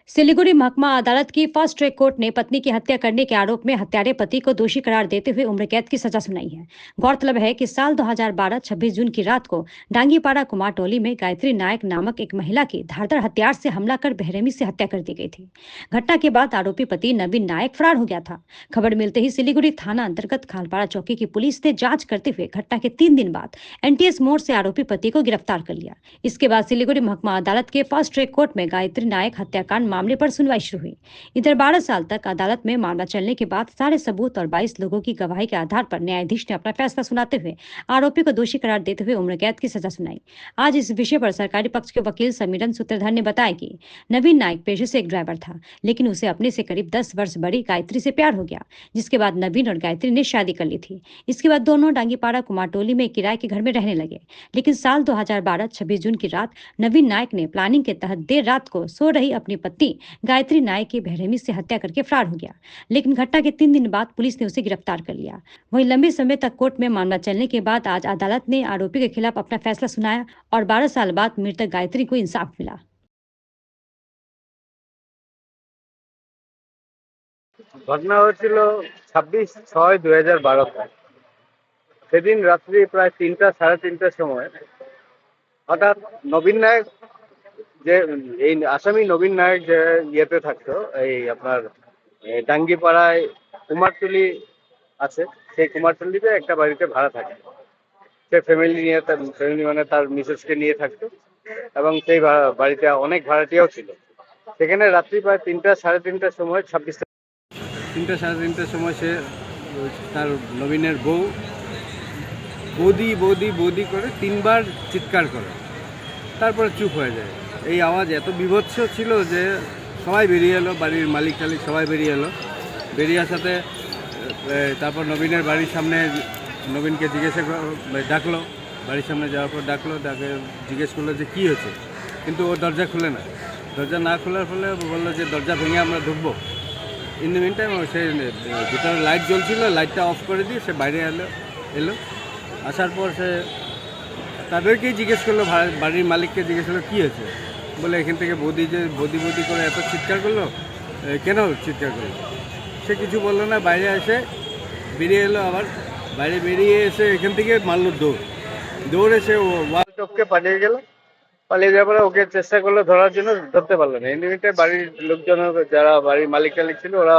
सिलीगुड़ी महकमा अदालत की फास्ट ट्रैक कोर्ट ने पत्नी की हत्या करने के आरोप में हत्यारे पति को दोषी करार देते हुए उम्र कैद की सजा सुनाई है। गौरतलब है कि साल 2012 26 जून की रात को डांगीपाड़ा कुमारटोली में गायत्री नायक नामक एक महिला की धारदार हथियार से हमला कर बेरहमी से हत्या कर दी गई थी। घटना के बाद आरोपी पति नवीन नायक फरार हो गया था। खबर मिलते ही सिलीगुड़ी थाना अंतर्गत खालपाड़ा चौकी की पुलिस ने जांच करते हुए घटना के 3 दिन बाद एनटीएस मोड़ से आरोपी पति को गिरफ्तार कर लिया। इसके बाद सिलीगुड़ी महकमा अदालत के फास्ट ट्रैक कोर्ट में गायत्री नायक हत्याकांड मामले पर सुनवाई शुरू हुई। इधर 12 साल तक अदालत में मामला चलने के बाद सारे सबूत और 22 लोगों की गवाही के आधार पर न्यायाधीश ने अपना फैसला सुनाते हुए आरोपी को दोषी करार देते हुए उम्र कैद की सजा सुनाई। आज इस विषय पर सरकारी पक्ष के वकील समीरन सूत्रधर ने बताया कि नवीन नायक पेशे से एक ड्राइवर था, लेकिन उसे अपने से करीब 10 वर्ष बड़ी गायत्री से प्यार हो गया, जिसके बाद नवीन और गायत्री ने शादी कर ली थी। इसके बाद दोनों डांगीपाड़ा कुमारटोली में किराए के घर में रहने लगे, लेकिन साल 2012 26 जून की रात नवीन नायक ने प्लानिंग के तहत देर रात को सो रही अपनी पत्नी गायत्री नायक की बेरहमी से हत्या करके फरार हो गया। लेकिन घटना के 3 दिन बाद पुलिस ने उसे गिरफ्तार कर लिया। वहीं लंबे समय तक कोर्ट में मामला चलने के बाद आज अदालत ने आरोपी के खिलाफ अपना फैसला सुनाया और 12 साल बाद मृतक गायत्री को इंसाफ मिला। ঘটনা হয়েছিল 26/6/2012 সেদিন রাত্রি প্রায় 3টা সাড়ে 3টার সময় হঠাৎ নবীন নায়ক, যে এই আসামি নবীন নায়ক যে ইয়েতে থাকতো, এই আপনার ডাঙ্গিপাড়ায় কুমারটুলি আছে, সেই কুমারটুলিতে একটা বাড়িতে ভাড়া থাকে। সে ফ্যামিলি মানে তার মিসেসকে নিয়ে থাকতো এবং সেই বাড়িতে অনেক ভাড়াটিয়াও ছিল। সেখানে রাত্রি প্রায় 3টা সাড়ে 3টার সময় 3টা সাড়ে 3টার সময় সে তার নবীনের বৌদি বৌদি বৌদি করে 3বার চিৎকার করে, তারপরে চুপ হয়ে যায়। এই আওয়াজ এত বিভৎস ছিল যে সবাই বেরিয়ে এলো, বাড়ির মালিক টালিক সবাই বেরিয়ে এলো। বেরিয়ে আসাতে তারপর নবীনের বাড়ির সামনে নবীনকে ডাকলো, বাড়ির সামনে যাওয়ার পর ডাকে জিজ্ঞেস করলো যে কী হয়েছে, কিন্তু ও দরজা খুলে না। দরজা না খোলার ফলে বললো যে দরজা ভেঙে আমরা ঢুকবো। ইন দ্য মিন টাইম সে ভিতরে লাইট জ্বলছিল, লাইটটা অফ করে দিয়ে সে বাইরে এলো। আসার পর সে তাদেরকেই জিজ্ঞেস করলো, বাড়ির মালিককে জিজ্ঞেস করলো কী হয়েছে। বলে এখান থেকে বৌদি করে এত চিৎকার করলো, কেন চিৎকার করলো। সে কিছু বললো না, বাইরে এসে বেরিয়ে এলো। আবার বাইরে বেরিয়ে এসে এখান থেকে মারলো দৌড়ে সে ওয়াল টপকে পালিয়ে গেল। পালিয়ে যাওয়ার পরে ওকে চেষ্টা করলো ধরার জন্য, ধরতে পারলো না। এমনিতে বাড়ির লোকজন, যারা বাড়ির মালিক টালিক ছিল, ওরা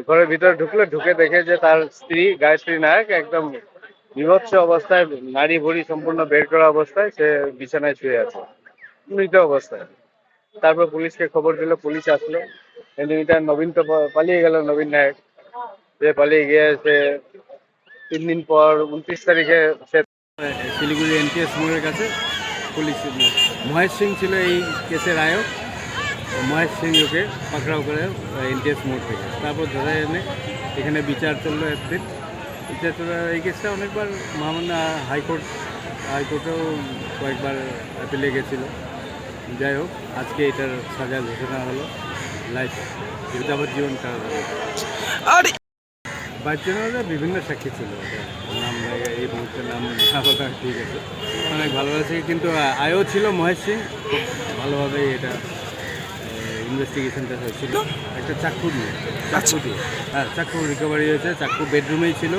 ঘরের ভিতরে ঢুকে দেখে যে তার স্ত্রী গায়ত্রী নায়ক একদম বিভৎস অবস্থায়, নাড়ি ভুড়ি সম্পূর্ণ বের করা অবস্থায় সে বিছানায় শুয়ে আছে, মৃত অবস্থায়। তারপর পুলিশকে খবর দিল, পুলিশ আসলো। এমনিতে নবীন তো পালিয়ে গেল, নবীন নায়ক সে পালিয়ে গিয়ে সে 3 দিন পর 29 তারিখে সে শিলিগুড়ি এনটিএস মোড়ের কাছে পুলিশ, মহেশ সিং ছিল এই কেসের আয়ক। মহেশ সিং ওকে পাকড়াও করে এনটিএস মোড় থেকে তারপর ধরে এনে এখানে বিচার চললো একদিন। বিচার চলে এই কেসটা অনেকবার মহামান্য হাইকোর্টেও কয়েকবার অ্যাপিলে গেছিলো। যাই হোক, আজকে এটার সাজা ঘোষণা হলো, লাইফ যাবজ্জীবন কারাদণ্ড। বাচ্চারা বিভিন্ন সাক্ষী ছিল, নাম এই মুহূর্তে নাম না বলা ঠিক আছে, অনেক ভালোবাসে। কিন্তু আয়ও ছিল মহেশ সিং, খুব ভালোভাবে এটা ইনভেস্টিগেশনটা হয়েছিল। একটা চাক্ষু দিয়ে চাক্ষু রিকভারি হয়েছে। চাক্ষু বেডরুমেই ছিল,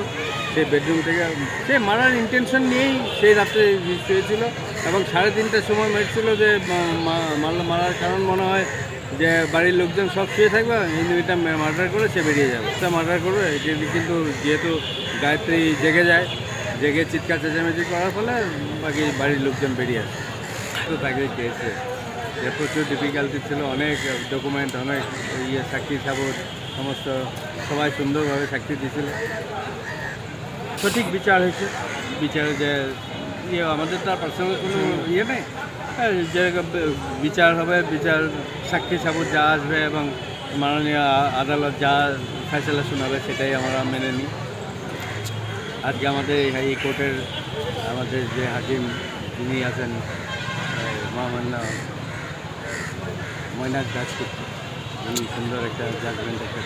সেই বেডরুম থেকে সে মারার ইন্টেনশন নিয়েই সেই রাত্রে শুয়েছিল এবং 3:30টার সময় মেরেছিল। যে মারার কারণ মনে হয় যে বাড়ির লোকজন সব শুয়ে থাকবে, এটা মার্ডার করে সে বেরিয়ে যাবে, তা মার্ডার করবে। কিন্তু যেহেতু গায়ত্রী জেগে চিৎকার চেঁচামেচি করার ফলে বাকি বাড়ির লোকজন বেরিয়ে আসে। তো তাকে কেসে প্রচুর ডিফিকাল্টি ছিল, অনেক ডকুমেন্ট, অনেক সাক্ষী সাবুত সমস্ত সবাই সুন্দরভাবে সাক্ষী দিয়েছিল। সঠিক বিচার হয়েছে। বিচারে যে আমাদের তার পার্সোনাল কোনো নেই, যে বিচার হবে, বিচার সাক্ষী সাবুত যা আসবে এবং মাননীয় আদালত যা ফয়সালা শোনাবে সেটাই আমরা মেনে নিই। আজকে আমাদের এই কোর্টের আমাদের যে হাকিম যিনি আছেন মহামান্য মৈনাক দাসগুপ্ত, উনি সুন্দর একটা জাজমেন্ট একটা